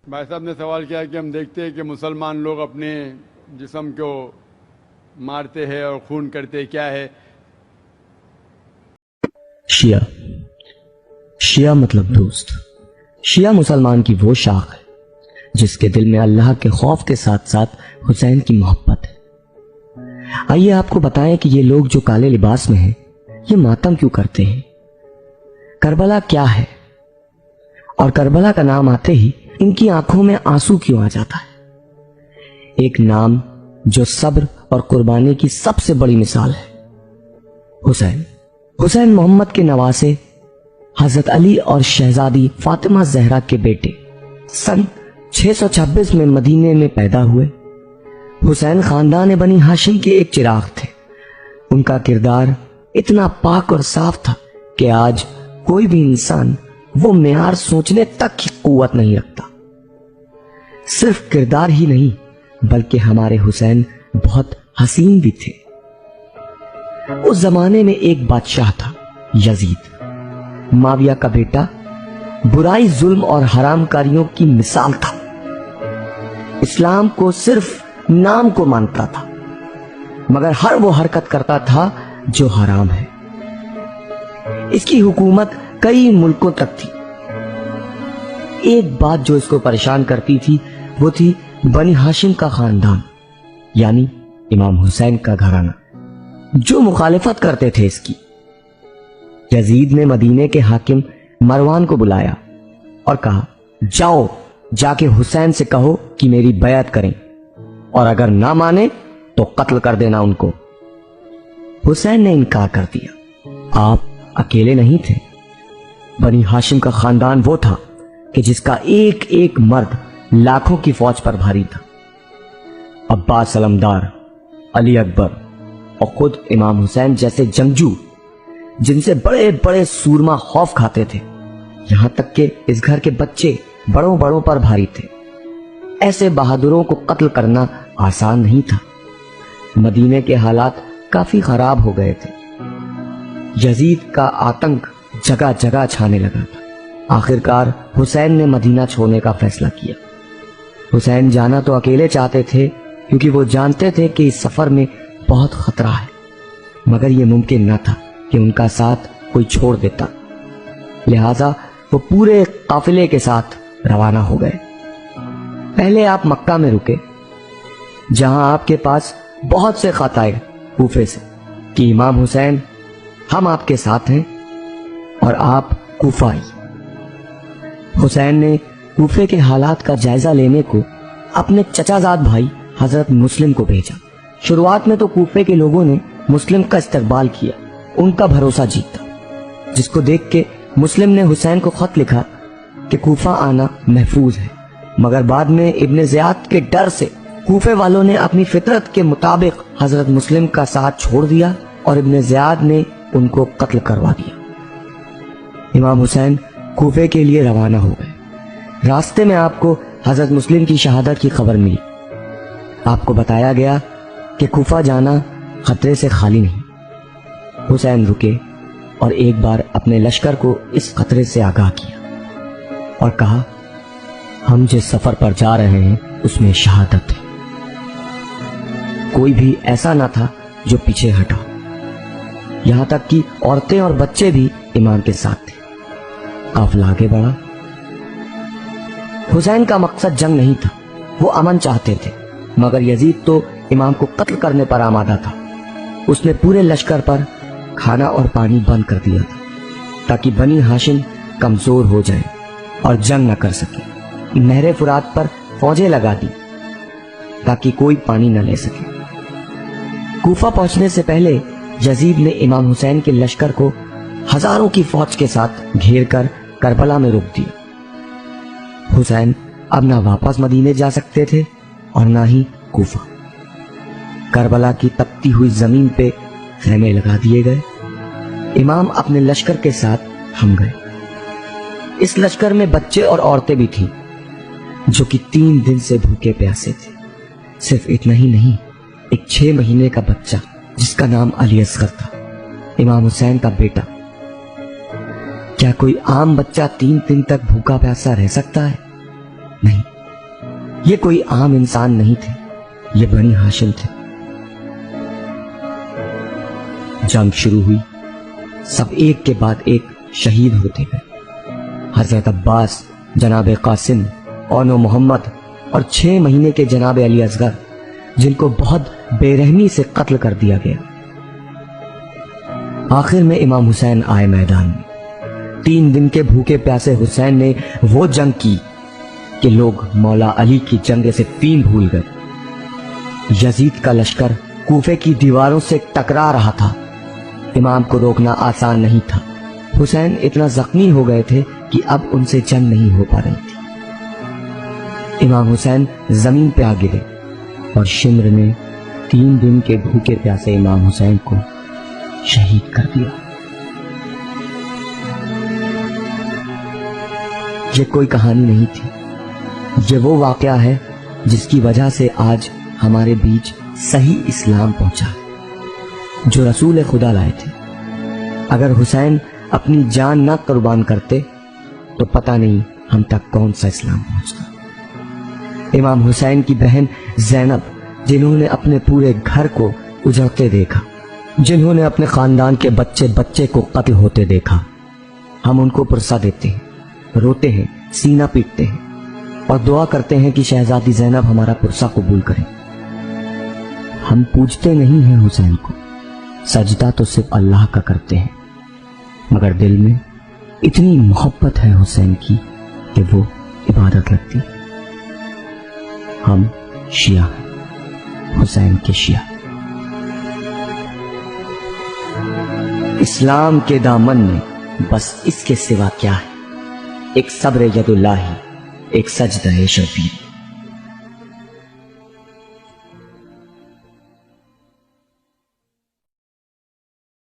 بھائی صاحب نے سوال کیا کہ ہم دیکھتے ہیں کہ مسلمان لوگ اپنے جسم کو مارتے ہیں اور خون کرتے ہیں، کیا ہے؟ شیعہ شیعہ مطلب دوست۔ شیعہ مسلمان کی وہ شاخ ہے جس کے دل میں اللہ کے خوف کے ساتھ ساتھ حسین کی محبت ہے۔ آئیے آپ کو بتائیں کہ یہ لوگ جو کالے لباس میں ہیں یہ ماتم کیوں کرتے ہیں، کربلا کیا ہے، اور کربلا کا نام آتے ہی ان کی آنکھوں میں آنسو کیوں آ جاتا ہے؟ ایک نام جو صبر اور قربانی کی سب سے بڑی مثال ہے، حسین۔ حسین محمد کے نواسے، حضرت علی اور شہزادی فاطمہ زہرا کے بیٹے، سن 626 میں مدینے میں پیدا ہوئے۔ حسین خاندان بنی ہاشم کے ایک چراغ تھے۔ ان کا کردار اتنا پاک اور صاف تھا کہ آج کوئی بھی انسان وہ معیار سوچنے تک کی قوت نہیں رکھتا۔ صرف کردار ہی نہیں بلکہ ہمارے حسین بہت حسین بھی تھے۔ اس زمانے میں ایک بادشاہ تھا، یزید، معاویہ کا بیٹا، برائی، ظلم اور حرام کاریوں کی مثال تھا۔ اسلام کو صرف نام کو مانتا تھا مگر ہر وہ حرکت کرتا تھا جو حرام ہے۔ اس کی حکومت کئی ملکوں تک تھی۔ ایک بات جو اس کو پریشان کرتی تھی وہ تھی بنی ہاشم کا خاندان، یعنی امام حسین کا گھرانہ، جو مخالفت کرتے تھے اس کی۔ یزید نے مدینے کے حاکم مروان کو بلایا اور کہا، جاؤ جا کے حسین سے کہو کہ میری بیعت کریں، اور اگر نہ مانے تو قتل کر دینا ان کو۔ حسین نے انکار کر دیا۔ آپ اکیلے نہیں تھے، بنی ہاشم کا خاندان وہ تھا کہ جس کا ایک ایک مرد لاکھوں کی فوج پر بھاری تھا۔ عباس علمدار، علی اکبر اور خود امام حسین جیسے جنگجو جن سے بڑے بڑے سورما خوف کھاتے تھے، یہاں تک کہ اس گھر کے بچے بڑوں بڑوں پر بھاری تھے۔ ایسے بہادروں کو قتل کرنا آسان نہیں تھا۔ مدینے کے حالات کافی خراب ہو گئے تھے۔ یزید کا آتنک جگہ جگہ چھانے لگا تھا۔ آخرکار حسین نے مدینہ چھوڑنے کا فیصلہ کیا۔ حسین جانا تو اکیلے چاہتے تھے کیونکہ وہ جانتے تھے کہ اس سفر میں بہت خطرہ ہے، مگر یہ ممکن نہ تھا کہ ان کا ساتھ کوئی چھوڑ دیتا، لہذا وہ پورے قافلے کے ساتھ روانہ ہو گئے۔ پہلے آپ مکہ میں رکے، جہاں آپ کے پاس بہت سے خط آئے کوفے سے کہ امام حسین، ہم آپ کے ساتھ ہیں اور آپ کوفہ آئیے۔ حسین نے کوفے کے حالات کا جائزہ لینے کو اپنے چچا زاد بھائی حضرت مسلم کو بھیجا۔ شروعات میں تو کوفے کے لوگوں نے مسلم کا استقبال کیا، ان کا بھروسہ جیتا، جس کو دیکھ کے مسلم نے حسین کو خط لکھا کہ کوفہ آنا محفوظ ہے، مگر بعد میں ابن زیاد کے ڈر سے کوفے والوں نے اپنی فطرت کے مطابق حضرت مسلم کا ساتھ چھوڑ دیا اور ابن زیاد نے ان کو قتل کروا دیا۔ امام حسین کوفے کے لیے روانہ ہو گئے۔ راستے میں آپ کو حضرت مسلم کی شہادت کی خبر ملی۔ آپ کو بتایا گیا کہ کوفہ جانا خطرے سے خالی نہیں۔ حسین رکے اور ایک بار اپنے لشکر کو اس خطرے سے آگاہ کیا اور کہا، ہم جس سفر پر جا رہے ہیں اس میں شہادت ہے۔ کوئی بھی ایسا نہ تھا جو پیچھے ہٹا، یہاں تک کہ عورتیں اور بچے بھی امام کے ساتھ تھے۔ قافلہ آگے بڑھا۔ حسین کا مقصد جنگ نہیں تھا، وہ امن چاہتے تھے، مگر یزید تو امام کو قتل کرنے پر آمادہ تھا۔ اس نے پورے لشکر پر کھانا اور پانی بند کر دیا تھا تاکہ بنی ہاشم کمزور ہو جائے اور جنگ نہ کر سکے۔ نہر فرات پر فوجیں لگا دی تاکہ کوئی پانی نہ لے سکے۔ کوفہ پہنچنے سے پہلے یزید نے امام حسین کے لشکر کو ہزاروں کی فوج کے ساتھ گھیر کر کربلا میں روک دیا۔ حسین اب نہ واپس مدینے جا سکتے تھے اور نہ ہی کوفہ۔ کربلا کی تپتی ہوئی زمین پہ خیمے لگا دیے گئے۔ امام اپنے لشکر کے ساتھ تھم گئے۔ اس لشکر میں بچے اور عورتیں بھی تھیں جو کہ 3 دن سے بھوکے پیاسے تھے۔ صرف اتنا ہی نہیں، ایک 6 مہینے کا بچہ جس کا نام علی اصغر تھا، امام حسین کا بیٹا۔ کیا کوئی عام بچہ 3 دن تک بھوکا پیاسا رہ سکتا ہے؟ نہیں، یہ کوئی عام انسان نہیں تھے، یہ بنی ہاشم تھے۔ جنگ شروع ہوئی، سب ایک کے بعد ایک شہید ہوتے گئے۔ حضرت عباس، جناب قاسم، اونو محمد اور 6 مہینے کے جناب علی اصغر، جن کو بہت بے رحمی سے قتل کر دیا گیا۔ آخر میں امام حسین آئے میدان میں۔ 3 دن کے بھوکے پیاسے حسین نے وہ جنگ کی کہ لوگ مولا علی کی جنگ سے فین بھول گئے۔ یزید کا لشکر کوفے کی دیواروں سے ٹکرا رہا تھا، امام کو روکنا آسان نہیں تھا۔ حسین اتنا زخمی ہو گئے تھے کہ اب ان سے جنگ نہیں ہو پا رہی تھی۔ امام حسین زمین پہ آ گرے اور شمر نے 3 دن کے بھوکے پیاسے امام حسین کو شہید کر دیا۔ یہ کوئی کہانی نہیں تھی، یہ وہ واقعہ ہے جس کی وجہ سے آج ہمارے بیچ صحیح اسلام پہنچا ہے، جو رسول خدا لائے تھے۔ اگر حسین اپنی جان نہ قربان کرتے تو پتہ نہیں ہم تک کون سا اسلام پہنچتا۔ امام حسین کی بہن زینب، جنہوں نے اپنے پورے گھر کو اجڑتے دیکھا، جنہوں نے اپنے خاندان کے بچے بچے کو قتل ہوتے دیکھا، ہم ان کو پرسہ دیتے ہیں، روتے ہیں، سینہ پیٹتے ہیں اور دعا کرتے ہیں کہ شہزادی زینب ہمارا پرسہ قبول کریں۔ ہم پوجتے نہیں ہیں حسین کو، سجدہ تو صرف اللہ کا کرتے ہیں، مگر دل میں اتنی محبت ہے حسین کی کہ وہ عبادت لگتی۔ ہم شیعہ ہیں، حسین کے شیعہ۔ اسلام کے دامن میں بس اس کے سوا کیا ہے؟ ایک صبر ید اللہ، ایک سجدہ شبیر۔